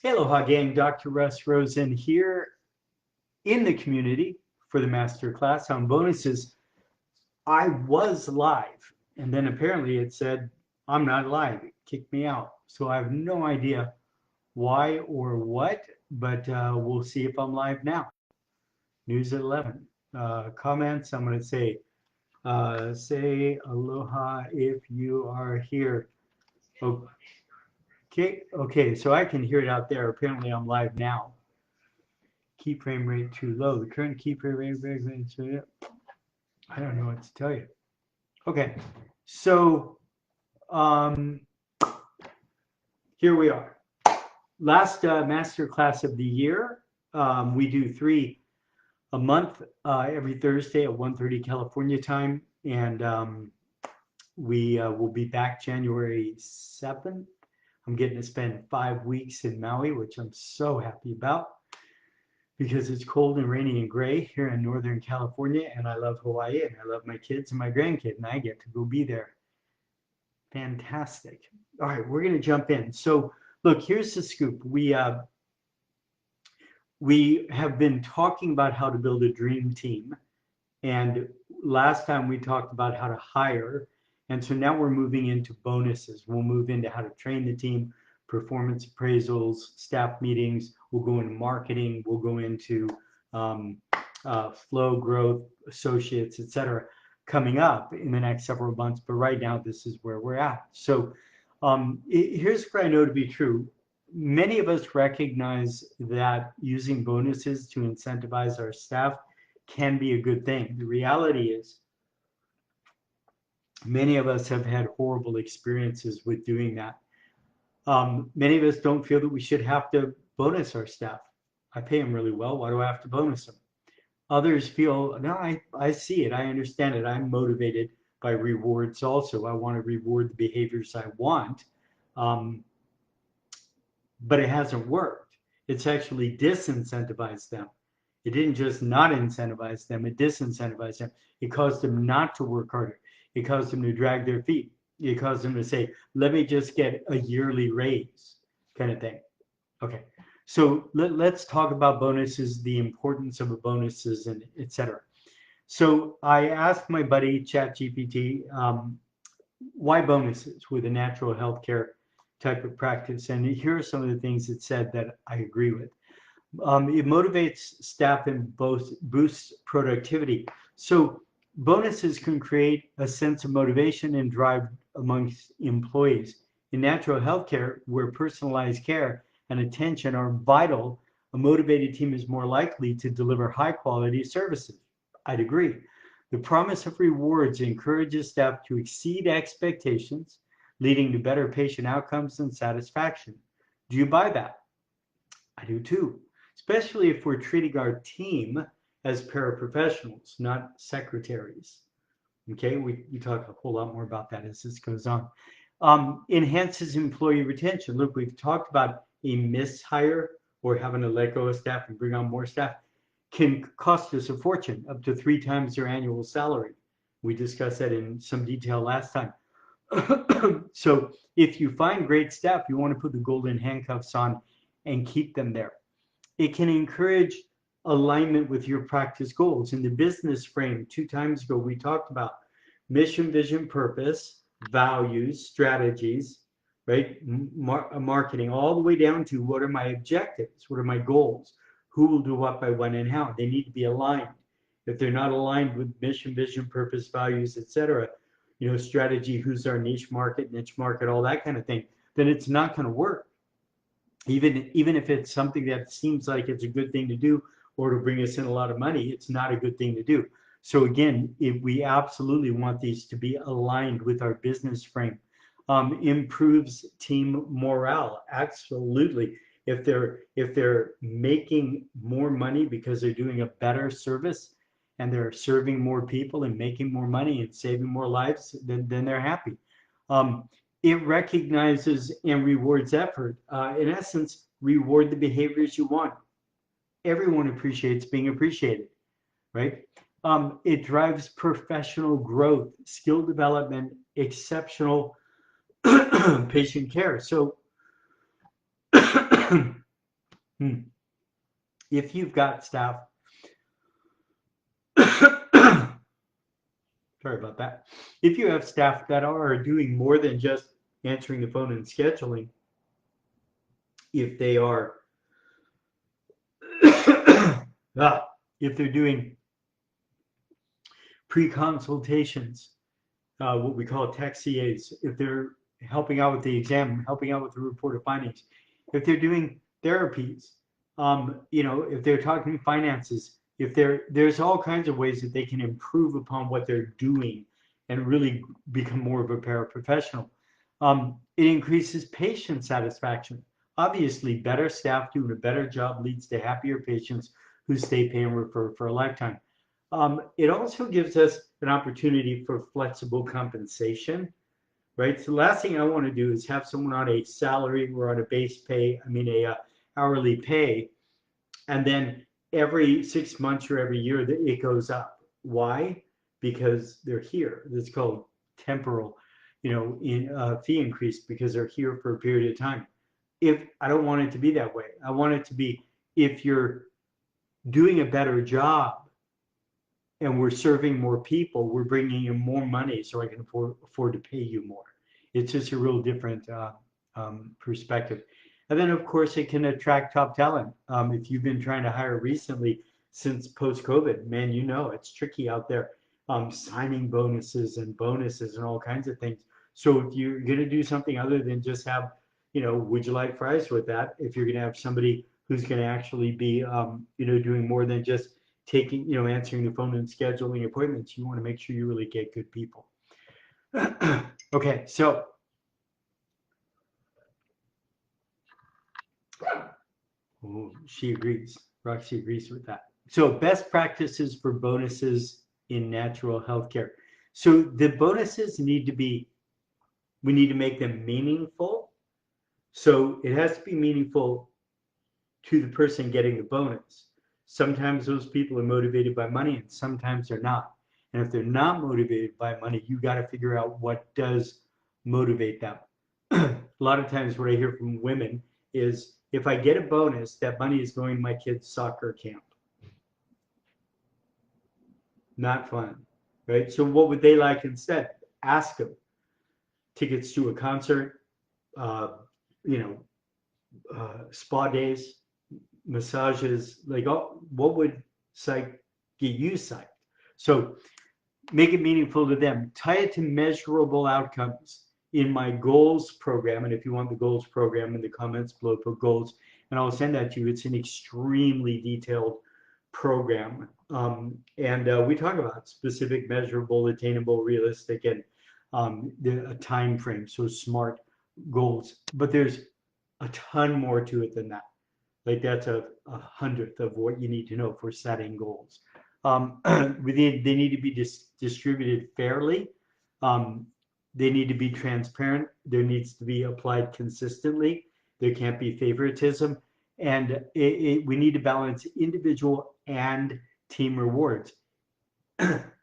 Aloha gang, Dr. Russ Rosen here in the community for the masterclass on bonuses. I was live and then apparently it said I'm not live. It kicked me out. So I have no idea why or what, but we'll see if I'm live now. News at 11. Comments, I'm going to say aloha if you are here. Okay, so I can hear it out there. Apparently I'm live now. Key frame rate too low. The current key frame rate, I don't know what to tell you. Okay, so here we are. Last master class of the year. We do 3 a month every Thursday at 1:30 California time, and we will be back January 7th. I'm getting to spend 5 weeks in Maui, which I'm so happy about, because it's cold and rainy and gray here in Northern California, and I love Hawaii, and I love my kids and my grandkid, and I get to go be there. Fantastic. All right, we're going to jump in. So, look, here's the scoop. We have been talking about how to build a dream team, and last time we talked about how to hire, and so now we're moving into bonuses. We'll move into how to train the team, performance appraisals, staff meetings. We'll go into marketing. We'll go into flow, growth, associates, etc. coming up in the next several months. But right now, this is where we're at. So here's what I know to be true. Many of us recognize that using bonuses to incentivize our staff can be a good thing. The reality is, many of us have had horrible experiences with doing that. Many of us don't feel that we should have to bonus our staff. I pay them really well. Why do I have to bonus them? Others feel, no, I see it. I understand it. I'm motivated by rewards also. I want to reward the behaviors I want. But it hasn't worked. It's actually disincentivized them. It didn't just not incentivize them, it disincentivized them. It caused them not to work harder. It caused them to drag their feet. It caused them to say, let me just get a yearly raise, kind of thing. Okay, so let's talk about bonuses, the importance of bonuses, and etc. So I asked my buddy ChatGPT, why bonuses with a natural healthcare type of practice? And here are some of the things it said that I agree with. It motivates staff and boosts productivity. So bonuses can create a sense of motivation and drive amongst employees. In natural healthcare, where personalized care and attention are vital, a motivated team is more likely to deliver high quality services. I'd agree. The promise of rewards encourages staff to exceed expectations, leading to better patient outcomes and satisfaction. Do you buy that? I do too, especially if we're treating our team as paraprofessionals, not secretaries. Okay, we talk a whole lot more about that as this goes on. Enhances employee retention. Look, we've talked about a mishire or having to let go of staff and bring on more staff can cost us a fortune, up to 3 times their annual salary. We discussed that in some detail last time. So if you find great staff, you want to put the golden handcuffs on and keep them there. It can encourage alignment with your practice goals. In the business frame, 2 times ago, we talked about mission, vision, purpose, values, strategies, right? Marketing, all the way down to what are my objectives? What are my goals? Who will do what by when and how? They need to be aligned. If they're not aligned with mission, vision, purpose, values, etc., strategy, who's our niche market, all that kind of thing, then it's not going to work. Even if it's something that seems like it's a good thing to do or to bring us in a lot of money, it's not a good thing to do. So again, we absolutely want these to be aligned with our business frame. Improves team morale, absolutely. If they're making more money because they're doing a better service and they're serving more people and making more money and saving more lives, then they're happy. It recognizes and rewards effort. In essence, reward the behaviors you want. Everyone appreciates being appreciated, right? It drives professional growth, skill development, exceptional patient care. So Hmm. If you've got staff, sorry about that. If you have staff that are doing more than just answering the phone and scheduling, if they are, if they're doing pre-consultations, what we call tech CAs, if they're helping out with the exam, helping out with the report of findings, if they're doing therapies, if they're talking finances, if there's all kinds of ways that they can improve upon what they're doing and really become more of a paraprofessional. It increases patient satisfaction. Obviously, better staff doing a better job leads to happier patients who stay, pay, and refer for a lifetime. It also gives us an opportunity for flexible compensation, right? So the last thing I want to do is have someone on a salary or on a base pay, a hourly pay, and then every 6 months or every year it goes up. Why? Because they're here. It's called temporal, in fee increase because they're here for a period of time. If I don't want it to be that way, I want it to be if you're doing a better job and we're serving more people, we're bringing in more money so I can afford to pay you more. It's just a real different perspective. And then, of course, it can attract top talent. If you've been trying to hire recently since post-COVID, man, it's tricky out there, signing bonuses and all kinds of things. So if you're going to do something other than just have, would you like fries with that? If you're going to have somebody who's going to actually be, doing more than just taking, answering the phone and scheduling appointments, you want to make sure you really get good people. Okay, so she agrees. Roxy agrees with that. So best practices for bonuses in natural healthcare. So the bonuses we need to make them meaningful. So it has to be meaningful to the person getting the bonus. Sometimes those people are motivated by money and sometimes they're not. And if they're not motivated by money, you got to figure out what does motivate them. A lot of times what I hear from women is if I get a bonus, that money is going to my kid's soccer camp. Not fun, right? So what would they like instead? Ask them. Tickets to a concert, uh, you know, spa days, massages, like what would psych get you psyched? So make it meaningful to them. Tie it to measurable outcomes in my goals program. And if you want the goals program in the comments below, put goals, and I'll send that to you. It's an extremely detailed program. And we talk about specific, measurable, attainable, realistic, and a time frame. So SMART goals. But there's a ton more to it than that. Like that's a hundredth of what you need to know for setting goals. They need to be distributed fairly. Um, they need to be transparent. There needs to be applied consistently. There can't be favoritism. And we need to balance individual and team rewards.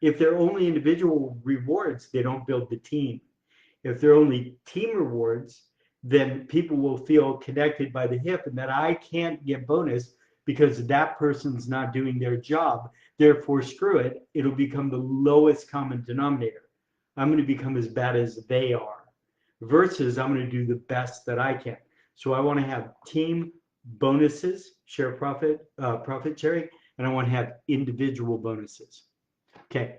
If they're only individual rewards, they don't build the team. If they're only team rewards, then people will feel connected by the hip and that I can't get bonus because that person's not doing their job. Therefore, screw it. It'll become the lowest common denominator. I'm going to become as bad as they are versus I'm going to do the best that I can. So I want to have team bonuses, share profit sharing, and I want to have individual bonuses. Okay.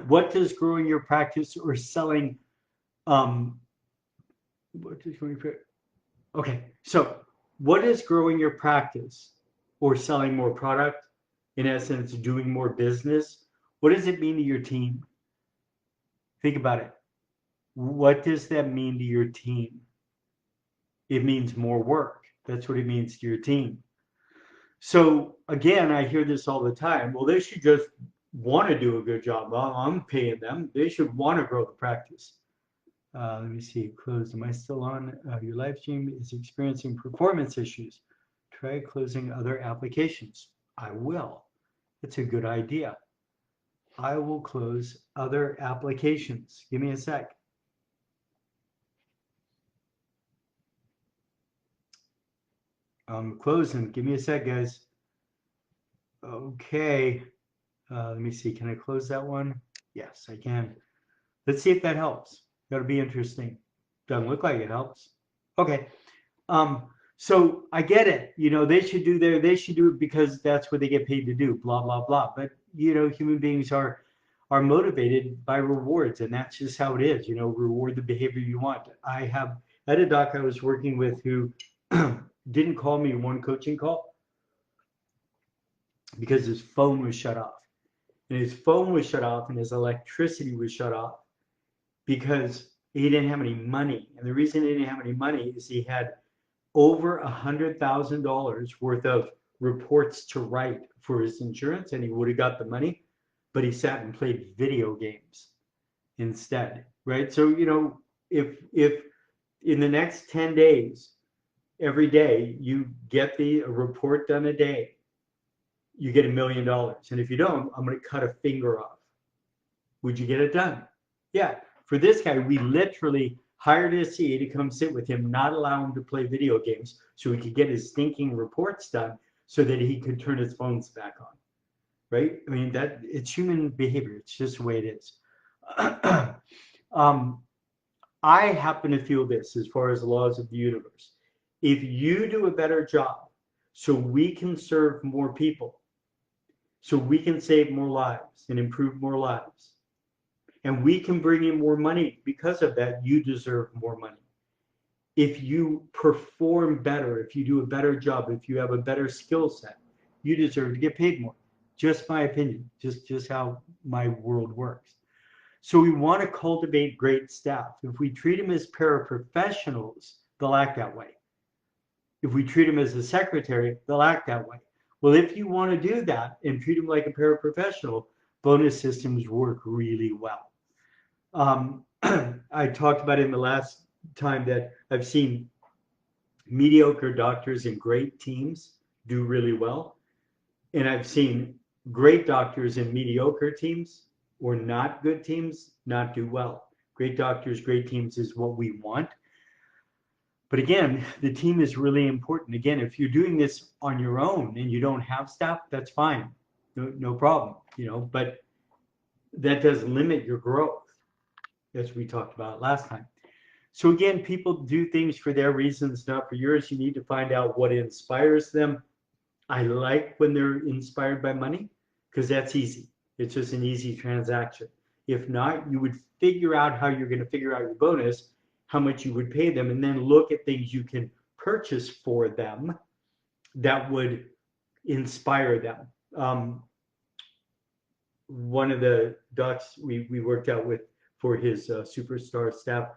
What does growing your practice or selling what does growing okay, so what is growing your practice or selling more product, in essence doing more business, what does it mean to your team? Think about it. What does that mean to your team? It means more work. That's what it means to your team. So again, I hear this all the time. Well, they should just want to do a good job. Well, I'm paying them. They should want to grow the practice. Let me see, closed. Am I still on? Your live stream is experiencing performance issues. Try closing other applications. I will. It's a good idea. I will close other applications. Give me a sec. Closing. Give me a sec, guys. Okay. Let me see. Can I close that one? Yes, I can. Let's see if that helps. That'll be interesting. Doesn't look like it helps. Okay. Um, so I get it. They should do it because that's what they get paid to do, blah, blah, blah. But, human beings are motivated by rewards, and that's just how it is. Reward the behavior you want. I had a doc I was working with who didn't call me one coaching call because his phone was shut off. And his phone was shut off and his electricity was shut off because he didn't have any money. And the reason he didn't have any money is he had over $100,000 worth of reports to write for his insurance, and he would have got the money, but he sat and played video games instead, right? So, if in the next 10 days, every day you get a report done a day, you get $1 million. And if you don't, I'm going to cut a finger off. Would you get it done? Yeah. For this guy, we literally hired a CA to come sit with him, not allow him to play video games so he could get his stinking reports done so that he could turn his phones back on. Right? I mean, it's human behavior. It's just the way it is. I happen to feel this as far as the laws of the universe. If you do a better job so we can serve more people, so we can save more lives and improve more lives, and we can bring in more money because of that, you deserve more money. If you perform better, if you do a better job, if you have a better skill set, you deserve to get paid more. Just my opinion, just how my world works. So we want to cultivate great staff. If we treat them as paraprofessionals, they'll act that way. If we treat them as a secretary, they'll act that way. Well, if you want to do that and treat them like a paraprofessional, bonus systems work really well. I talked about in the last time that I've seen mediocre doctors and great teams do really well. And I've seen great doctors and mediocre teams or not good teams not do well. Great doctors, great teams is what we want. But again, the team is really important. Again, if you're doing this on your own and you don't have staff, that's fine. No problem, but that does limit your growth, as we talked about last time. So again, people do things for their reasons, not for yours. You need to find out what inspires them. I like when they're inspired by money because that's easy. It's just an easy transaction. If not, you would figure out how you're going to figure out your bonus, how much you would pay them, and then look at things you can purchase for them that would inspire them. One of the docs we worked out with for his superstar staff,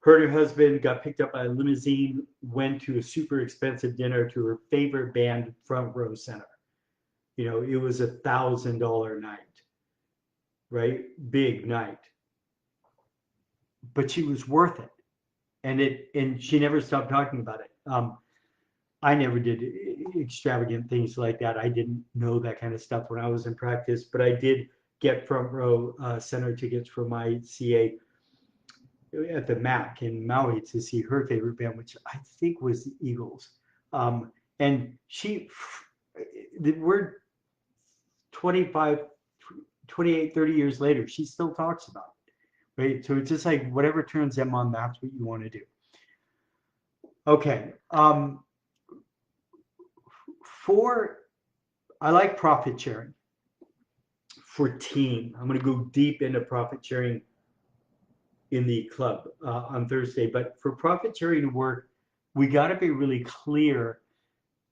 her husband got picked up by a limousine, went to a super expensive dinner to her favorite band front row center. It was $1,000 night, right? Big night. But she was worth it. And she never stopped talking about it. I never did extravagant things like that. I didn't know that kind of stuff when I was in practice, but I did get front row center tickets for my CA at the MAC in Maui to see her favorite band, which I think was the Eagles. And we're 25, 28, 30 years later, she still talks about it, right? So it's just like whatever turns them on, that's what you want to do. Okay. I like profit sharing for team. I'm going to go deep into profit sharing in the club on Thursday. But for profit sharing to work, we got to be really clear.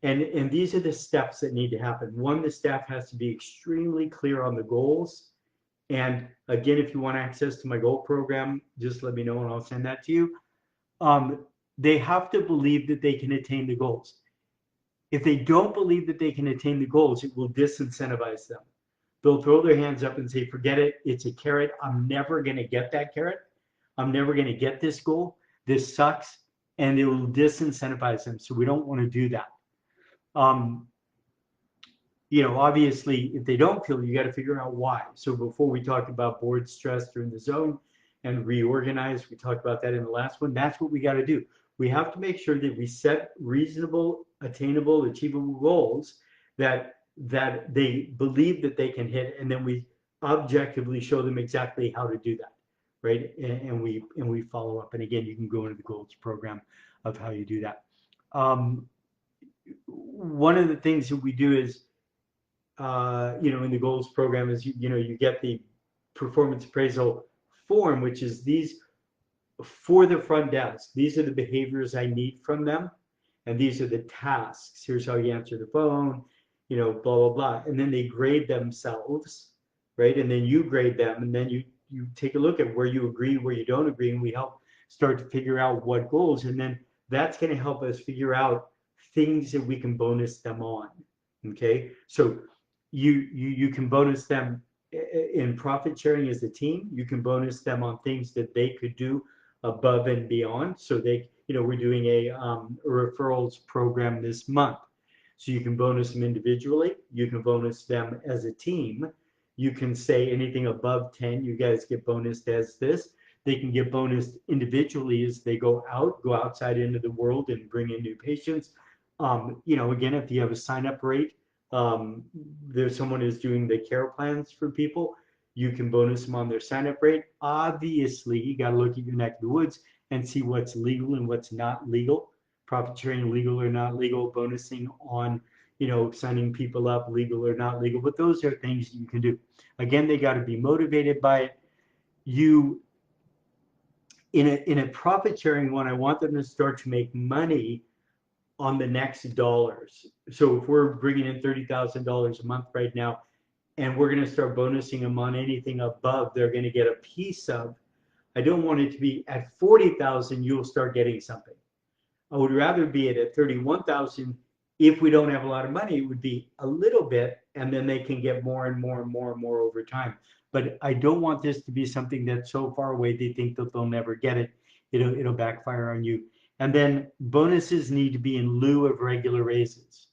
And these are the steps that need to happen. One, the staff has to be extremely clear on the goals. And again, if you want access to my goal program, just let me know and I'll send that to you. They have to believe that they can attain the goals. If they don't believe that they can attain the goals, it will disincentivize them. They'll throw their hands up and say, forget it, it's a carrot. I'm never going to get that carrot. I'm never going to get this goal. This sucks. And it will disincentivize them. So we don't want to do that. Obviously, if they don't feel, you got to figure out why. So before we talked about board stress during the zone and reorganize, we talked about that in the last one. That's what we got to do. We have to make sure that we set reasonable attainable, achievable goals that they believe that they can hit, and then we objectively show them exactly how to do that, right? And we follow up. And again, you can go into the goals program of how you do that. One of the things that we do is, in the goals program is, you get the performance appraisal form, which is these for the front desk. These are the behaviors I need from them, and these are the tasks. Here's how you answer the phone, blah, blah, blah. And then they grade themselves, right? And then you grade them, and then you take a look at where you agree, where you don't agree, and we help start to figure out what goals. And then that's going to help us figure out things that we can bonus them on. Okay, so you can bonus them in profit sharing as a team. You can bonus them on things that they could do above and beyond. So we're doing a referrals program this month. So you can bonus them individually. You can bonus them as a team. You can say anything above 10, you guys get bonused as this. They can get bonused individually as they go outside into the world and bring in new patients. Again, if you have a sign-up rate, there's someone who's doing the care plans for people, you can bonus them on their sign-up rate. Obviously, you got to look at your neck of the woods and see what's legal and what's not legal. Profit sharing, legal or not legal. Bonusing on, signing people up, legal or not legal. But those are things you can do. Again, they got to be motivated by it. In a profit sharing one, I want them to start to make money on the next dollars. So if we're bringing in $30,000 a month right now, and we're going to start bonusing them on anything above, they're going to get a piece of. I don't want it to be at 40,000, you'll start getting something. I would rather be at 31,000. If we don't have a lot of money, it would be a little bit, and then they can get more and more and more and more over time. But I don't want this to be something that's so far away they think that they'll never get it. It'll backfire on you. And then bonuses need to be in lieu of regular raises.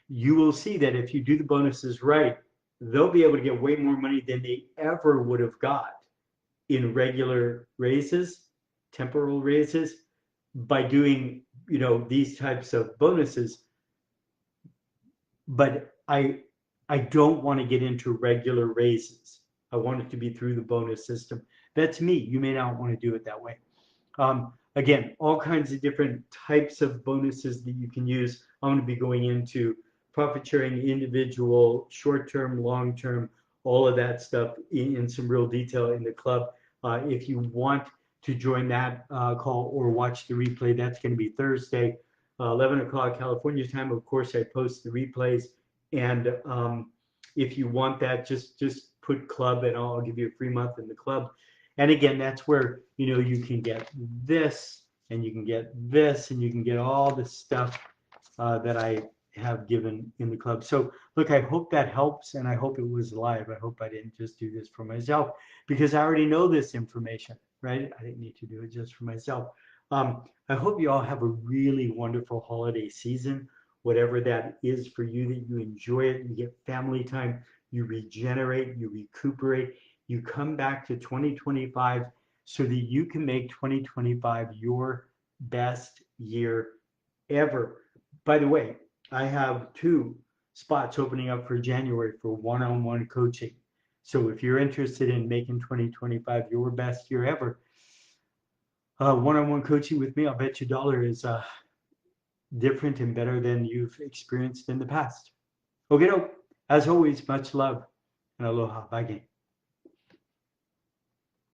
You will see that if you do the bonuses right, they'll be able to get way more money than they ever would have got in regular raises, temporal raises, by doing, these types of bonuses. But I don't want to get into regular raises. I want it to be through the bonus system. That's me. You may not want to do it that way. Again, all kinds of different types of bonuses that you can use. I'm going to be going into profit sharing, individual, short-term, long-term, all of that stuff in some real detail in the club. If you want to join that call or watch the replay, that's going to be Thursday, 11 o'clock California time. Of course, I post the replays. And if you want that, just put club and I'll give you a free month in the club. And again, that's where, you can get this and you can get this and you can get all the stuff that I have given in the club. So look, I hope that helps, and I hope it was live. I hope I didn't just do this for myself, because I already know this information, right? I didn't need to do it just for myself. I hope you all have a really wonderful holiday season, whatever that is for you, that you enjoy it, you get family time, you regenerate, you recuperate, you come back to 2025 so that you can make 2025 your best year ever. By the way, I have 2 spots opening up for January for one-on-one coaching. So if you're interested in making 2025 your best year ever, one-on-one coaching with me, I'll bet you $1 is different and better than you've experienced in the past. Okay, as always, much love and aloha. Bye, gang.